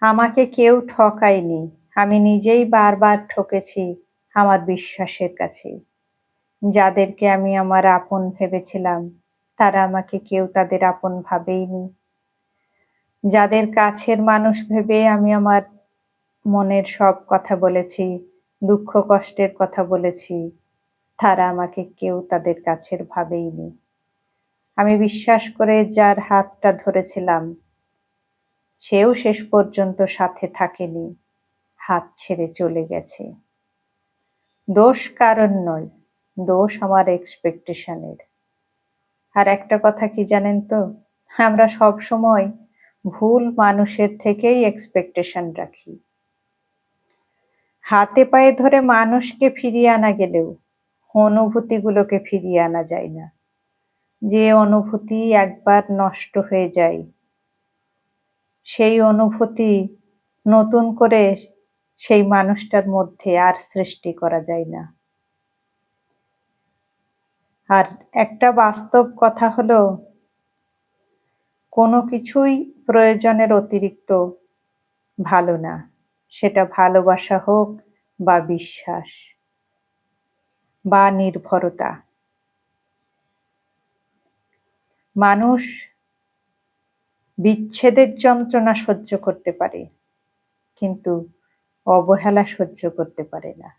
আমাকে কেউ ঠকায়নি, আমি নিজেই বারবার ঠকেছি আমার বিশ্বাসের কাছে। যাদেরকে আমি আমার আপন ভেবেছিলাম, তারা আমাকে কেউ তাদের আপন ভাবেইনি। যাদের কাছের মানুষ ভেবে আমি আমার মনের সব কথা বলেছি, দুঃখ কষ্টের কথা বলেছি, তারা আমাকে কেউ তাদের কাছের ভাবেইনি। আমি বিশ্বাস করে যার হাতটা ধরেছিলাম, সেও শেষ পর্যন্ত সাথে থাকেনি, হাত ছেড়ে চলে গেছে। দোষ কারোর নয়, দোষ আমার এক্সপেকটেশনের। আর একটা কথা কি জানেন তো, আমরা সব সময় ভুল মানুষের থেকেই এক্সপেকটেশন রাখি। হাতে পায়ে ধরে মানুষকে ফিরিয়ে আনা গেলেও অনুভূতিগুলোকে ফিরিয়ে আনা যায় না। যে অনুভূতি একবার নষ্ট হয়ে যায়, সেই অনুভূতি নতুন করে সেই মানুষটার মধ্যে আর সৃষ্টি করা যায় না। আর একটা বাস্তব কথা হলো, কোনো কিছুই প্রয়োজনের অতিরিক্ত ভালো না, সেটা ভালোবাসা হোক বা বিশ্বাস বা নির্ভরতা। মানুষ বিচ্ছেদের যন্ত্রণা সহ্য করতে পারে, কিন্তু অবহেলা সহ্য করতে পারে না।